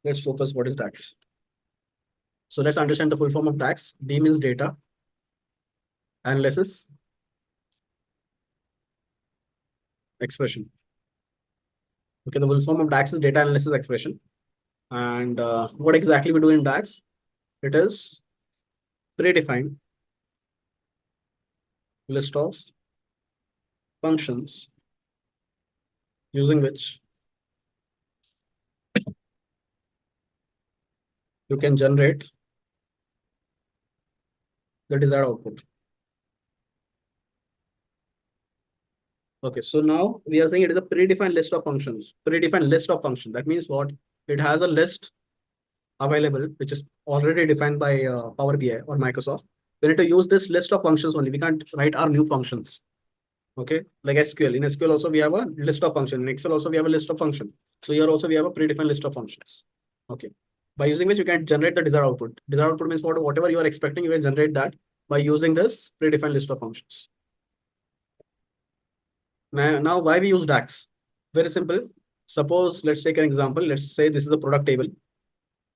let's focus what is DAX. So let's understand the full form of DAX. D means data analysis expression. Okay, the full form of DAX is data analysis expression. And what exactly we do in DAX? It is predefined list of functions using which you can generate the desired output. Okay, so now we are saying it is a predefined list of functions. Predefined list of functions. That means what? It has a list available, which is already defined by Power BI or Microsoft. We need to use this list of functions only. We can't write our new functions. Okay, like SQL. In SQL also we have a list of functions. In Excel also we have a list of functions. So here also we have a predefined list of functions. Okay, by using which you can generate the desired output. Desired output means whatever you are expecting, you can generate that by using this predefined list of functions. Now why we use DAX? Very simple. Suppose let's take an example. Let's say this is a product table.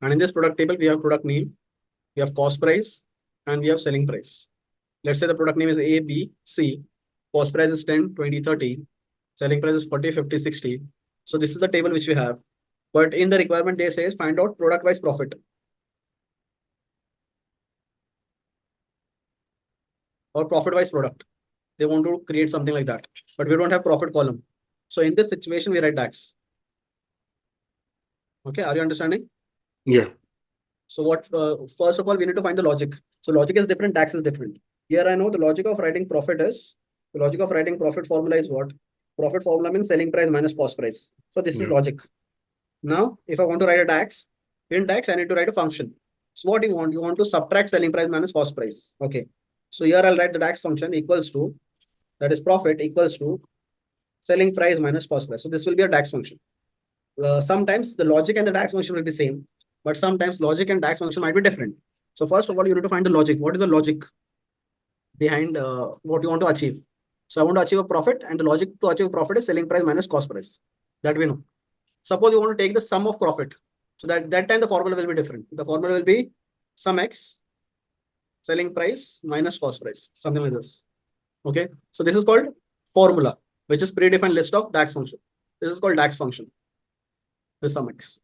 And in this product table, we have product name, we have cost price, and we have selling price. Let's say the product name is A, B, C. Cost price is 10, 20, 30. Selling price is 40, 50, 60. So this is the table which we have. But in the requirement, they says find out product wise profit. Or profit wise product. They want to create something like that. But we don't have profit column. So in this situation, we write DAX. Okay, are you understanding? Yeah. So what, first of all, we need to find the logic. So logic is different, DAX is different. Here I know the logic of writing profit is, the logic of writing profit formula is what? Profit formula means selling price minus cost price. So this is Yeah. logic. Now, if I want to write a DAX, in DAX, I need to write a function. So what do you want? You want to subtract selling price minus cost price. Okay. So here I'll write the DAX function equals to, that is profit equals to selling price minus cost price. So this will be a DAX function. Sometimes the logic and the DAX function will be same, but sometimes logic and DAX function might be different. So first of all, you need to find the logic. What is the logic behind what you want to achieve? So I want to achieve a profit, and the logic to achieve profit is selling price minus cost price. That we know. Suppose you want to take the sum of profit. So that time the formula will be different. The formula will be sum x selling price minus cost price, something like this. Okay. So this is called formula, which is predefined list of DAX function. This is called DAX function. The sum x.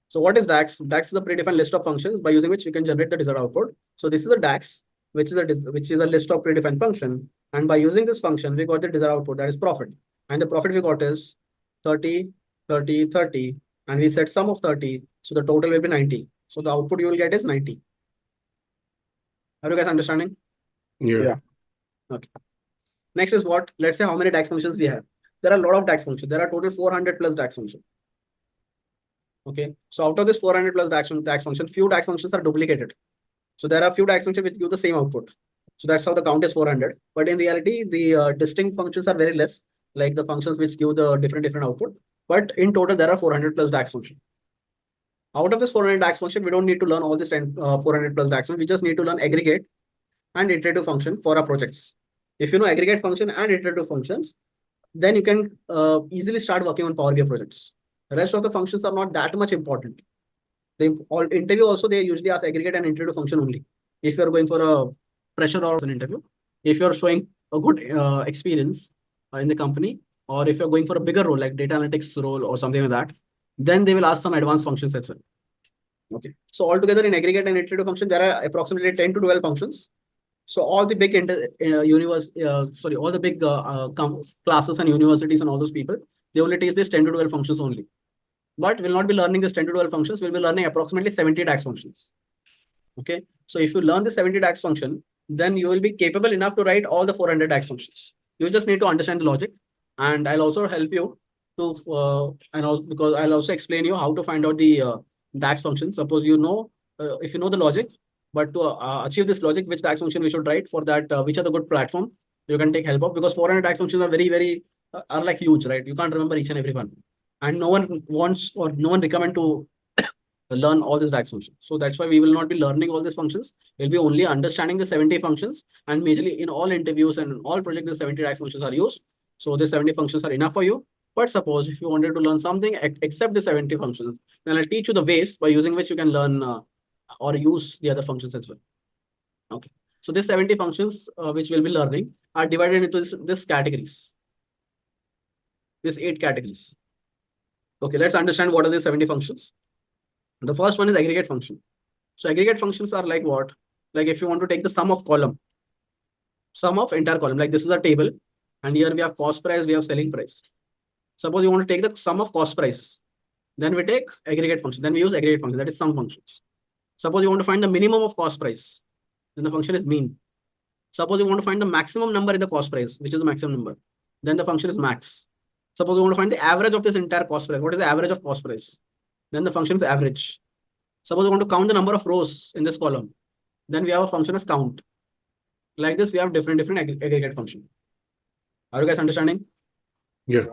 So what is DAX? DAX is a predefined list of functions by using which we can generate the desired output. So this is a DAX, which is a list of predefined function. And by using this function, we got the desired output, that is profit. And the profit we got is 30, 30, 30. And we set sum of 30. So the total will be 90. So the output you will get is 90. Are you guys understanding? Yeah. Okay. Next is what? Let's say how many DAX functions we have. There are a lot of DAX functions. There are total 400 plus DAX functions. Okay. So out of this 400 plus DAX function, few DAX functions are duplicated. So there are few DAX functions which give the same output. So that's how the count is 400. But in reality, the distinct functions are very less, like the functions which give the different output. But in total, there are 400 plus DAX functions. Out of this 400 DAX function, we don't need to learn all this 400 plus DAX function. We just need to learn aggregate and iterative function for our projects. If you know aggregate function and iterative functions, then you can easily start working on Power BI projects. The rest of the functions are not that much important. They all interview also, they usually ask aggregate and iterative function only. If you're going for a fresher or an interview, if you're showing a good experience in the company, or if you're going for a bigger role like data analytics role or something like that, then they will ask some advanced functions as well. Okay. So altogether in aggregate and iterative function, there are approximately 10 to 12 functions. So all the big all the big classes and universities and all those people, they only teach this 10 to 12 functions only. But we'll not be learning this 10 to 12 functions. We'll be learning approximately 70 DAX functions. Okay. So if you learn the 70 DAX function, then you will be capable enough to write all the 400 DAX functions. You just need to understand the logic. And I'll also help you to, because I'll also explain you how to find out the DAX function. Suppose you know, if you know the logic, but to achieve this logic, which DAX function we should write for that, which are the good platform you can take help of, because 400 DAX functions are very, are like huge, right? You can't remember each and every one. And no one wants or no one recommend to learn all these DAX functions. So that's why we will not be learning all these functions. We'll be only understanding the 70 functions, and majorly in all interviews and all projects, the 70 DAX functions are used. So the 70 functions are enough for you. But suppose if you wanted to learn something except the 70 functions, then I'll teach you the ways by using which you can learn or use the other functions as well. Okay. So these 70 functions which we'll be learning are divided into this categories. These 8 categories. Okay, let's understand what are the 70 functions. The first one is aggregate function. So aggregate functions are like what? Like if you want to take the sum of column, sum of entire column, like this is a table, and here we have cost price, we have selling price. Suppose you want to take the sum of cost price, then we take aggregate function. Then we use aggregate function, that is sum functions. Suppose you want to find the minimum of cost price, then the function is mean. Suppose you want to find the maximum number in the cost price, which is the maximum number, then the function is max. Suppose you want to find the average of this entire cost price. What is the average of cost price? Then the function is average. Suppose you want to count the number of rows in this column, then we have a function as count. Like this, we have different aggregate function. Are you guys understanding? Yeah.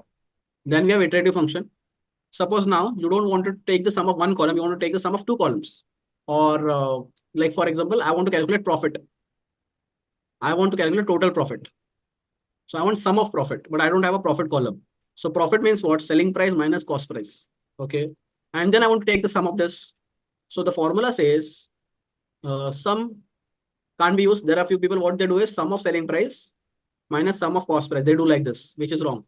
Then we have iterative function. Suppose now you don't want to take the sum of one column, you want to take the sum of two columns. Or like for example, I want to calculate profit. I want to calculate total profit. So I want sum of profit, but I don't have a profit column. So profit means what? Selling price minus cost price. Okay. And then I want to take the sum of this. So the formula says sum can't be used. There are few people, what they do is sum of selling price minus sum of cost price. They do like this, which is wrong.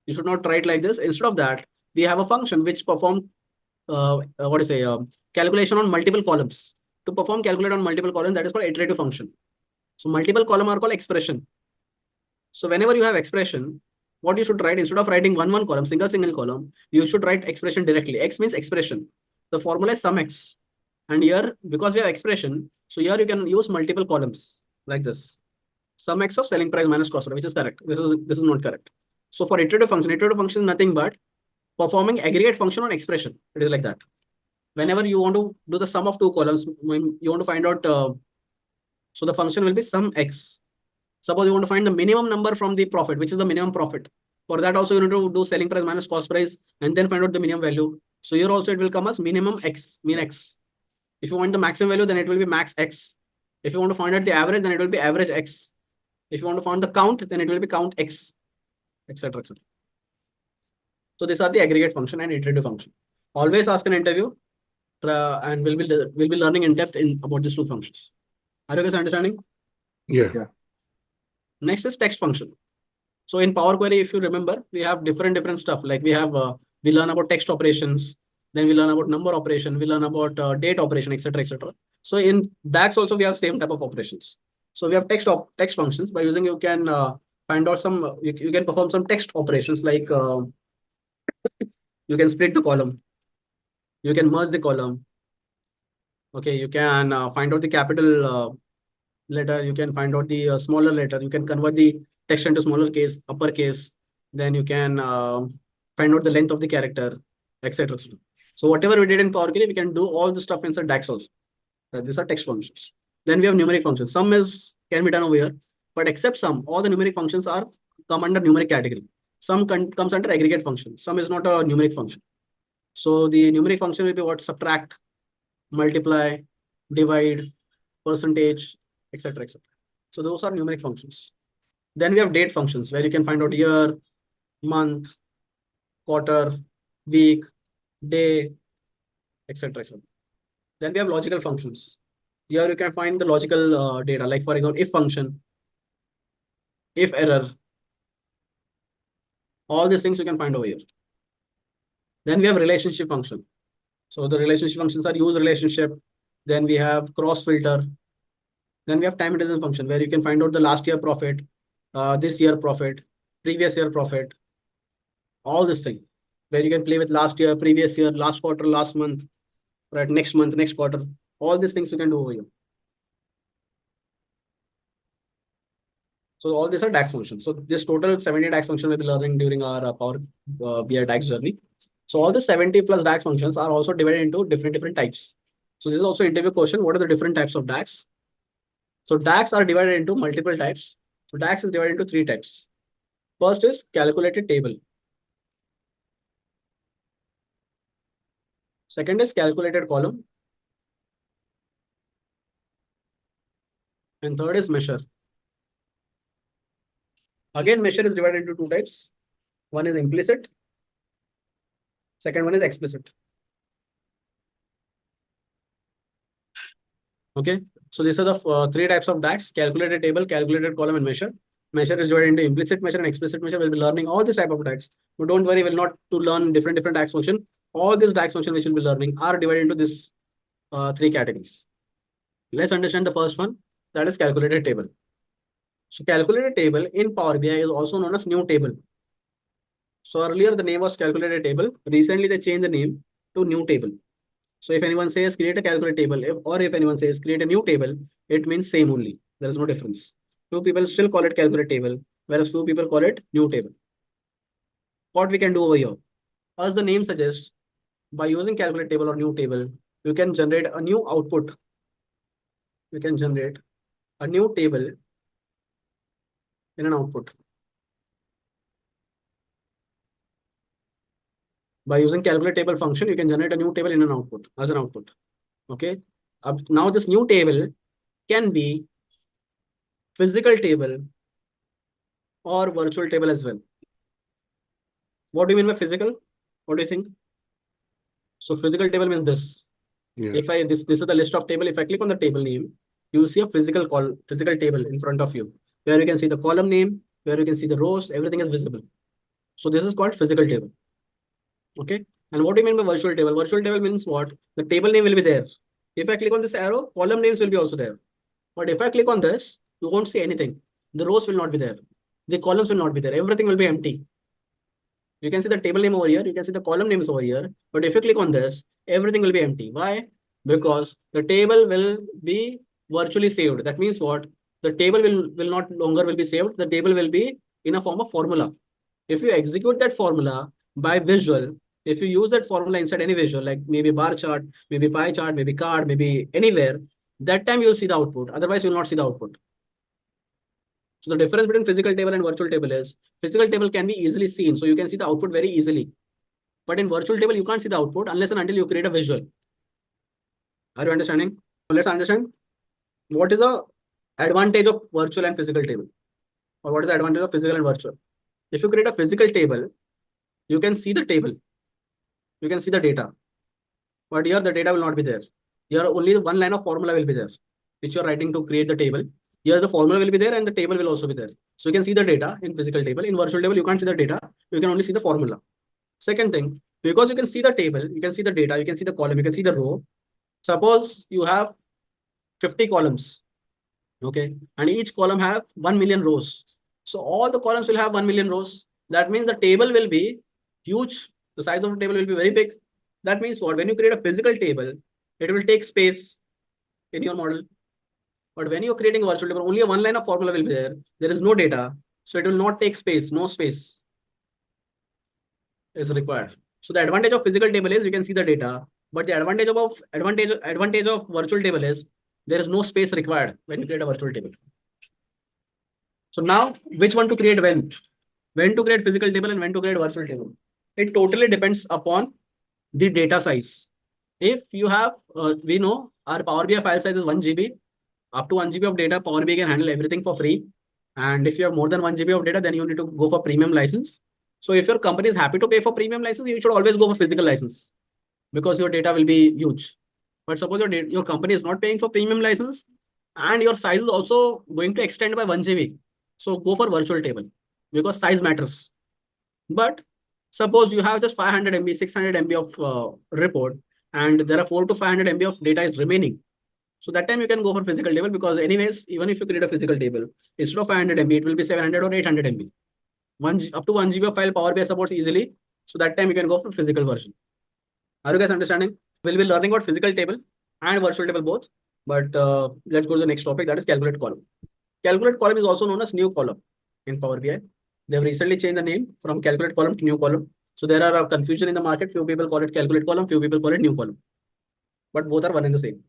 You should not try it like this. Instead of that, we have a function which perform calculation on multiple columns. To perform calculate on multiple columns, that is called iterative function. So multiple column are called expression. So whenever you have expression, what you should write, instead of writing one column, single column, you should write expression directly. X means expression. The formula is sum x. And here, because we have expression, so here you can use multiple columns like this. Sum x of selling price minus cost price, which is correct. This is not correct. So for iterative function is nothing but performing aggregate function on expression. It is like that. Whenever you want to do the sum of two columns, when you want to find out, so the function will be sum x. Suppose you want to find the minimum number from the profit, which is the minimum profit. For that also you need to do selling price minus cost price and then find out the minimum value. So here also it will come as minimum x, min x. If you want the maximum value, then it will be max x. If you want to find out the average, then it will be average x. If you want to find the count, then it will be count x, etc. etc. So these are the aggregate function and iterative function. Always ask an interview, and we'll be learning in depth about these two functions. Are you guys understanding? Yeah. Next is text function. So in Power Query, if you remember, we have different stuff. Like we have we learn about text operations, then we learn about number operation, we learn about date operation, etc. etc. So in DAX also we have same type of operations. So we have text functions. By using, you can find out some, you can perform some text operations like you can split the column, you can merge the column. Okay, you can find out the capital letter, you can find out the smaller letter, you can convert the text into smaller case, uppercase, then you can find out the length of the character, etc. So whatever we did in Power Query, we can do all the stuff inside DAX also. These are text functions. Then we have numeric functions. Sum can be done over here, but except sum, all the numeric functions come under numeric category. Sum comes under aggregate function. Sum is not a numeric function. So the numeric function will be what? Subtract, multiply, divide, percentage, etc. etc. So those are numeric functions. Then we have date functions where you can find out year, month, quarter, week, day, etc. etc. Then we have logical functions. Here you can find the logical data, like for example, if function, if error, all these things you can find over here. Then we have relationship function. So the relationship functions are use relationship. Then we have cross filter. Then we have time intelligence function where you can find out the last year profit, this year profit, previous year profit, all this thing where you can play with last year, previous year, last quarter, last month, right? Next month, next quarter, all these things you can do over here. So all these are DAX functions. So this total 70 DAX functions we'll be learning during our Power BI DAX journey. So all the 70 plus DAX functions are also divided into different types. So this is also interview question. What are the different types of DAX? So DAX are divided into multiple types. So DAX is divided into 3 types. First is calculated table. Second is calculated column. And third is measure. Again, measure is divided into 2 types. One is implicit Second one is explicit. Okay, so these are the three types of DAX: calculated table, calculated column, and measure. Measure is divided into implicit measure and explicit measure. We'll be learning all this type of DAX. But don't worry, we'll not to learn different DAX function. All these DAX function which we'll be learning are divided into this three categories. Let's understand the first one, that is calculated table. So calculated table in Power BI is also known as new table. So earlier the name was calculated table. Recently they changed the name to new table. So if anyone says create a calculate table, if anyone says create a new table, it means same only. There is no difference. Few people still call it calculate table, whereas few people call it new table. What we can do over here? As the name suggests, by using calculate table or new table, you can generate a new output. You can generate a new table in an output. By using calculate table function, you can generate a new table in an output as an output. Okay. Now this new table can be physical table or virtual table as well. What do you mean by physical? What do you think? So physical table means this. Yeah. If I this is the list of table. If I click on the table name, you will see a physical table in front of you, where you can see the column name, where you can see the rows, everything is visible. So this is called physical table. Okay. And what do you mean by virtual table? Virtual table means what? The table name will be there. If I click on this arrow, column names will be also there. But if I click on this, you won't see anything. The rows will not be there. The columns will not be there. Everything will be empty. You can see the table name over here. You can see the column names over here. But if you click on this, everything will be empty. Why? Because the table will be virtually saved. That means what? The table will not longer will be saved. The table will be in a form of formula. If you execute that formula by visual, if you use that formula inside any visual, like maybe bar chart, maybe pie chart, maybe card, maybe anywhere, that time you'll see the output. Otherwise, you'll not see the output. So the difference between physical table and virtual table is physical table can be easily seen. So you can see the output very easily. But in virtual table, you can't see the output unless and until you create a visual. Are you understanding? Let's understand what is the advantage of virtual and physical table, or what is the advantage of physical and virtual. If you create a physical table, you can see the table. You can see the data. But here the data will not be there. Here only one line of formula will be there, which you're writing to create the table. Here the formula will be there and the table will also be there. So you can see the data in physical table. In virtual table, you can't see the data. You can only see the formula. Second thing, because you can see the table, you can see the data, you can see the column, you can see the row. Suppose you have 50 columns. Okay. And each column have 1 million rows. So all the columns will have 1 million rows. That means the table will be huge. The size of the table will be very big. That means what? When you create a physical table, it will take space in your model. But when you're creating a virtual table, only one line of formula will be there. There is no data. So it will not take space. No space is required. So the advantage of physical table is you can see the data. But the advantage of virtual table is there is no space required when you create a virtual table. So now, which one to create when? When to create physical table and when to create virtual table? It totally depends upon the data size. If you have, we know our Power BI file size is 1 GB. Up to 1 GB of data, Power BI can handle everything for free. And if you have more than 1 GB of data, then you need to go for premium license. So if your company is happy to pay for premium license, you should always go for physical license because your data will be huge. But suppose your company is not paying for premium license and your size is also going to extend by 1 GB. So go for virtual table because size matters. But suppose you have just 500 MB, 600 MB of report and there are 400 to 500 MB of data is remaining. So that time you can go for physical table because anyways, even if you create a physical table, instead of 500 MB, it will be 700 or 800 MB. Up to 1 GB of file Power BI supports easily. So that time you can go for physical version. Are you guys understanding? We'll be learning about physical table and virtual table both. But let's go to the next topic, that is calculate column. Calculate column is also known as new column in Power BI. They've recently changed the name from calculate column to new column. So there are confusion in the market. Few people call it calculate column, few people call it new column. But both are one and the same.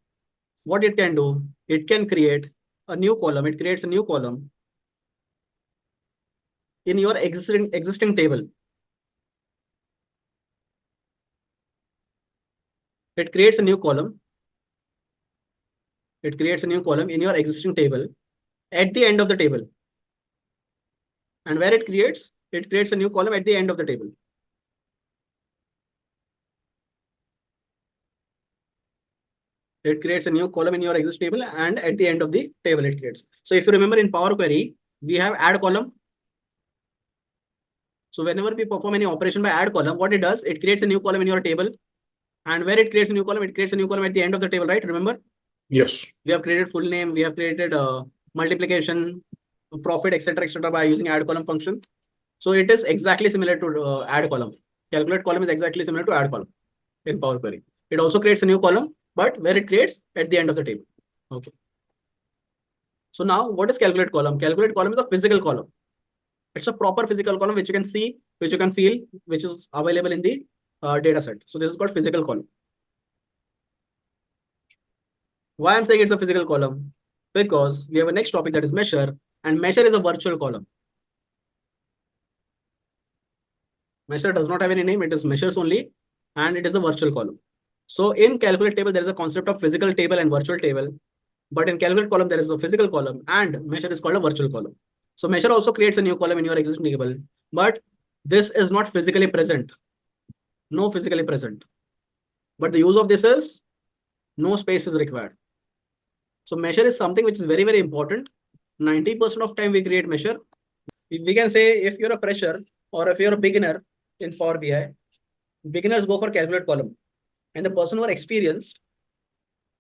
What it can do, it can create a new column. It creates a new column in your existing table. It creates a new column. It creates a new column in your existing table at the end of the table. And where it creates a new column at the end of the table. it creates a new column in your existing table, and at the end of the table it creates. So if you remember in Power Query, we have add column. So whenever we perform any operation by add column, what it does, it creates a new column in your table. And where it creates a new column, it creates a new column at the end of the table, right? Remember? Yes. We have created full name, we have created multiplication, profit, etc., by using add column function. So it is exactly similar to add column. Calculate column is exactly similar to add column in Power Query. It also creates a new column, but where it creates at the end of the table. Okay. So now what is calculate column? Calculate column is a physical column. It's a proper physical column which you can see, which you can feel, which is available in the data set. So this is called physical column. Why I'm saying it's a physical column? Because we have a next topic that is measure, and measure is a virtual column. Measure does not have any name, it is measures only, and it is a virtual column. So in calculate table, there is a concept of physical table and virtual table. But in calculate column, there is a physical column, and measure is called a virtual column. So measure also creates a new column in your existing table, but this is not physically present. No physically present. But the use of this is no space is required. So measure is something which is very, very important. 90% of time we create measure. We can say if you're a fresher or if you're a beginner in Power BI, beginners go for calculate column, and the person who are experienced,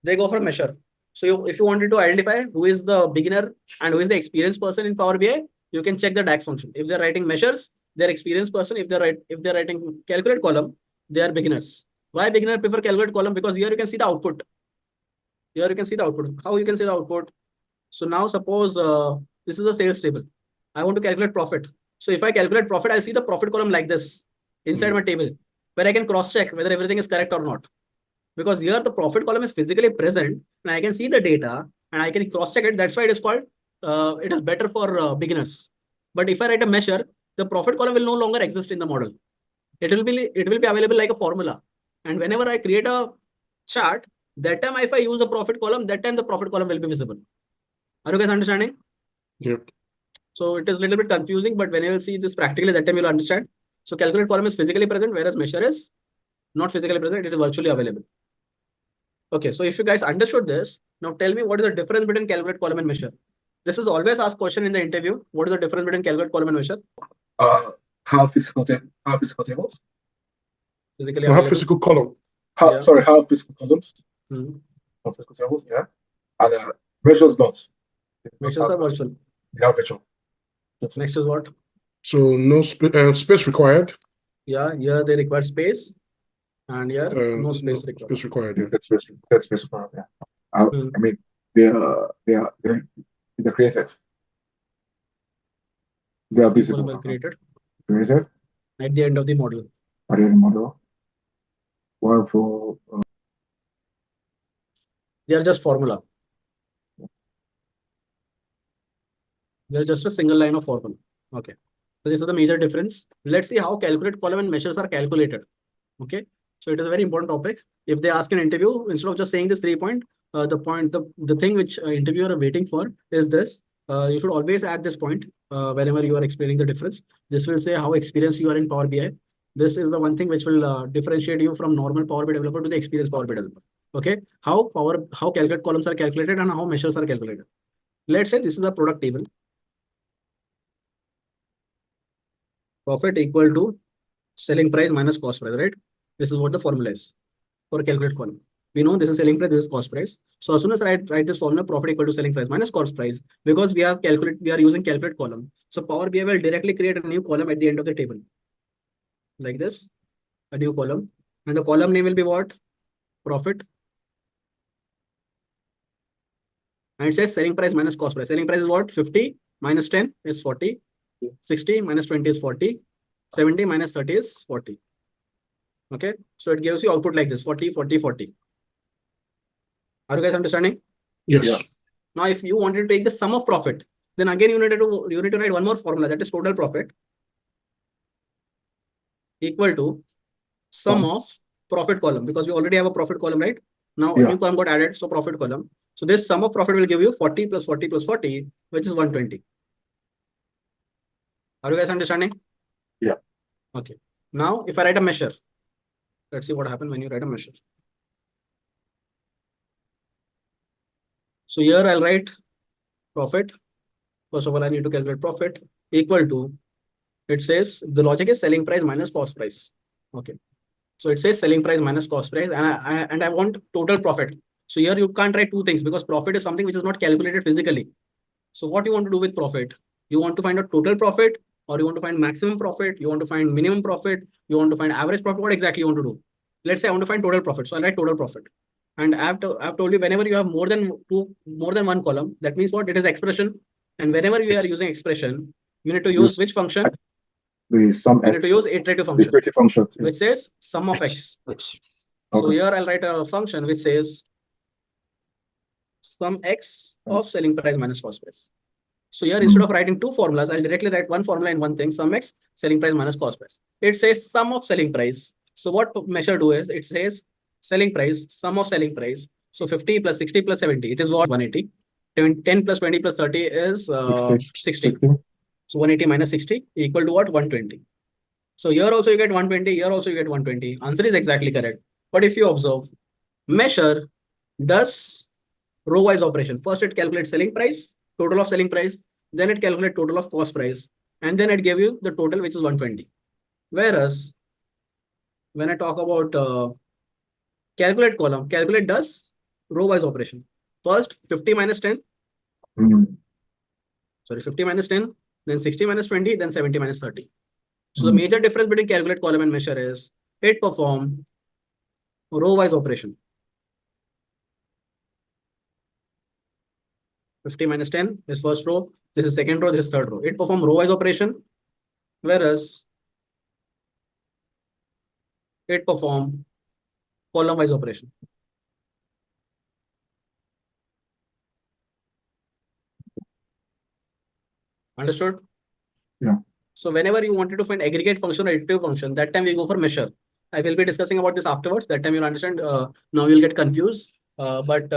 they go for measure. So if you wanted to identify who is the beginner and who is the experienced person in Power BI, you can check the DAX function. If they're writing measures, they're experienced person. If they're writing calculate column, they are beginners. Why beginner prefer calculate column? Because here you can see the output. Here you can see the output. How you can see the output? So now suppose this is a sales table. I want to calculate profit. So if I calculate profit, I'll see the profit column like this inside my table, where I can cross check whether everything is correct or not. Because here the profit column is physically present, and I can see the data and I can cross check it. That's why it is called, it is better for beginners. But if I write a measure, the profit column will no longer exist in the model. It will be available like a formula. And whenever I create a chart, that time if I use a profit column, that time the profit column will be visible. Are you guys understanding? Yep. So it is a little bit confusing, but when you will see this practically, that time you'll understand. So calculate column is physically present, whereas measure is not physically present, it is virtually available. Okay, so if you guys understood this, now tell me what is the difference between calculate column and measure? This is always asked question in the interview. What is the difference between calculate column and measure? How physical tables? Physically I have available. physical column. How physical columns? How physical tables, yeah. And measures don't. Measures are virtual. They are virtual. Next is what? So no space required. Yeah, here they require space, and here no space required. Space required. Yeah. That's space required. Yeah. I mean, they're created. They are visible. Created at the end of the model. At the end of the model. Well, for they are just formula. They're just a single line of formula. Okay. So this is the major difference. Let's see how calculate column and measures are calculated. Okay. So it is a very important topic. If they ask an interview, instead of just saying this 3 point, the thing which interviewer are waiting for is this. You should always add this point whenever you are explaining the difference. This will say how experienced you are in Power BI. This is the one thing which will differentiate you from normal Power BI developer to the experienced Power BI developer. Okay. How calculate columns are calculated and how measures are calculated. Let's say this is a product table. Profit equal to selling price minus cost price, right? This is what the formula is for calculate column. We know this is selling price, this is cost price. So as soon as I write this formula, profit equal to selling price minus cost price, because we are using calculate column. So Power BI will directly create a new column at the end of the table. Like this, a new column. And the column name will be what? Profit. And it says selling price minus cost price. Selling price is what? 50 minus 10 is 40. 60 minus 20 is 40. 70 minus 30 is 40. Okay. So it gives you output like this, 40, 40, 40. Are you guys understanding? Yes. Yeah. Now, if you wanted to take the sum of profit, then again you need to write one more formula, that is total profit equal to sum of profit column, because we already have a profit column, right? Now a new column got added, so profit column. So this sum of profit will give you 40 plus 40 plus 40, which is 120. Are you guys understanding? Yeah. Okay. Now, if I write a measure, let's see what happens when you write a measure. So here I'll write profit. First of all, I need to calculate profit equal to, it says the logic is selling price minus cost price. Okay. So it says selling price minus cost price, and I want total profit. So here you can't write two things because profit is something which is not calculated physically. So what you want to do with profit? You want to find out total profit, or you want to find maximum profit? You want to find minimum profit? You want to find average profit? What exactly you want to do? Let's say I want to find total profit. So I'll write total profit. And I've told you, whenever you have more than one column, that means what? It is expression. And whenever you are using expression, you need to use which function? The sum You need to use iterative function, which says sum of x. So here I'll write a function which says sum x of selling price minus cost price. So here instead of writing two formulas, I'll directly write one formula in one thing, sum x selling price minus cost price. It says sum of selling price. So what measure do is it says selling price, sum of selling price. So 50 plus 60 plus 70, it is what? 180. 10 plus 20 plus 30 is 60. So 180 minus 60 equal to what? 120. So here also you get 120, here also you get 120. Answer is exactly correct. But if you observe, measure does row-wise operation. First it calculates selling price, total of selling price, then it calculates total of cost price, and then it gave you the total, which is 120. Whereas when I talk about calculate column, calculate does row-wise operation. First 50 minus 10. Sorry, 50 minus 10, then 60 minus 20, then 70 minus 30. So the major difference between calculate column and measure is it perform row-wise operation. 50 minus 10 is first row, this is second row, this is third row. It perform row-wise operation, whereas it perform column-wise operation. Understood? Yeah. So whenever you wanted to find aggregate function or additive function, that time we go for measure. I will be discussing about this afterwards. That time you'll understand. Now you'll get confused. But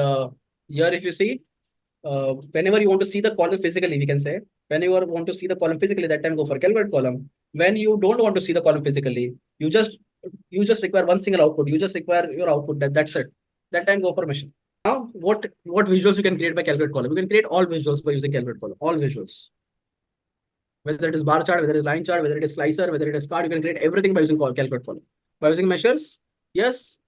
here, if you see, whenever you want to see the column physically, we can say, whenever you want to see the column physically, that time go for calculate column. When you don't want to see the column physically, you just require one single output. You just require your output. That's it. That time go for measure. Now, what visuals you can create by calculate column? You can create all visuals by using calculate column. All visuals. Whether it is bar chart, whether it is line chart, whether it is slicer, whether it is card, you can create everything by using calculate column. By using measures, yes,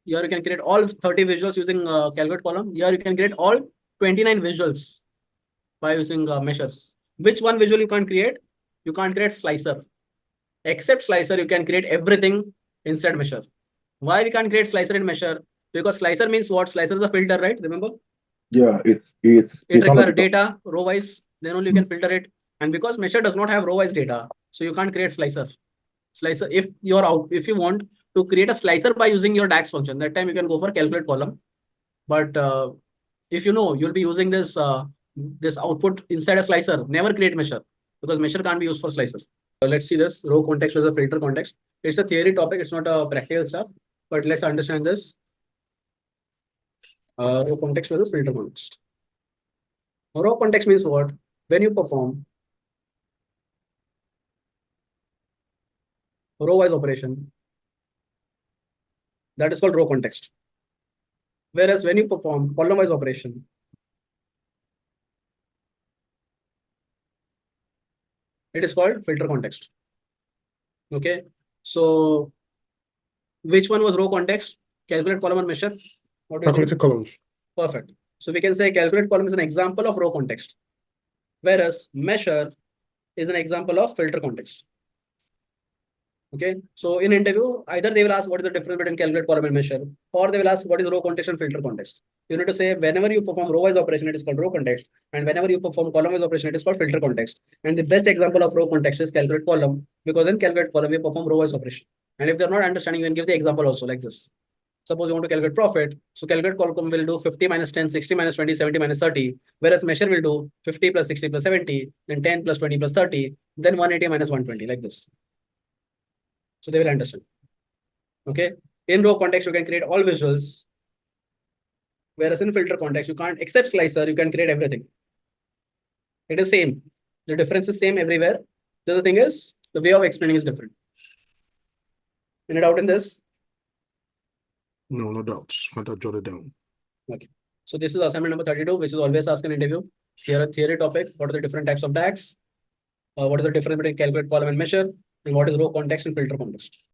here you can create all 30 visuals using calculate column. Here you can create all 29 visuals by using measures. Which one visual you can't create? You can't create slicer. Except slicer, you can create everything inside measure. Why we can't create slicer in measure? Because slicer means what? Slicer is a filter, right? Remember? Yeah, it requires data row-wise, then only you can filter it. And because measure does not have row-wise data, so you can't create slicer. If you want to create a slicer by using your DAX function, that time you can go for calculate column. But if you know you'll be using this this output inside a slicer, never create measure, because measure can't be used for slicer. Let's see this row context versus filter context. It's a theory topic, it's not a practical stuff, but let's understand this. Row context versus filter context. Row context means what? When you perform row-wise operation, that is called row context. Whereas when you perform column-wise operation, it is called filter context. Okay. So which one was row context? Calculate column and measure. What do you Calculated columns. Perfect. So we can say calculate column is an example of row context, whereas measure is an example of filter context. Okay. So in interview, either they will ask what is the difference between calculate column and measure, or they will ask what is row context and filter context. You need to say whenever you perform row-wise operation, it is called row context, and whenever you perform column-wise operation, it is called filter context. And the best example of row context is calculate column, because in calculate column we perform row-wise operation. And if they're not understanding, you can give the example also like this. Suppose you want to calculate profit, so calculate column will do 50 minus 10, 60 minus 20, 70 minus 30, whereas measure will do 50 plus 60 plus 70, then 10 plus 20 plus 30, then 180 minus 120, like this. So they will understand. Okay. In row context, you can create all visuals, whereas in filter context, you can't, except slicer, you can create everything. It is same. The difference is same everywhere. The other thing is the way of explaining is different. Any doubt in this? No doubts. I jot it down. Okay. So this is assignment number 32, which is always asked in interview. Here a theory topic. What are the different types of DAX? What is the difference between calculate column and measure? And what is row context and filter context?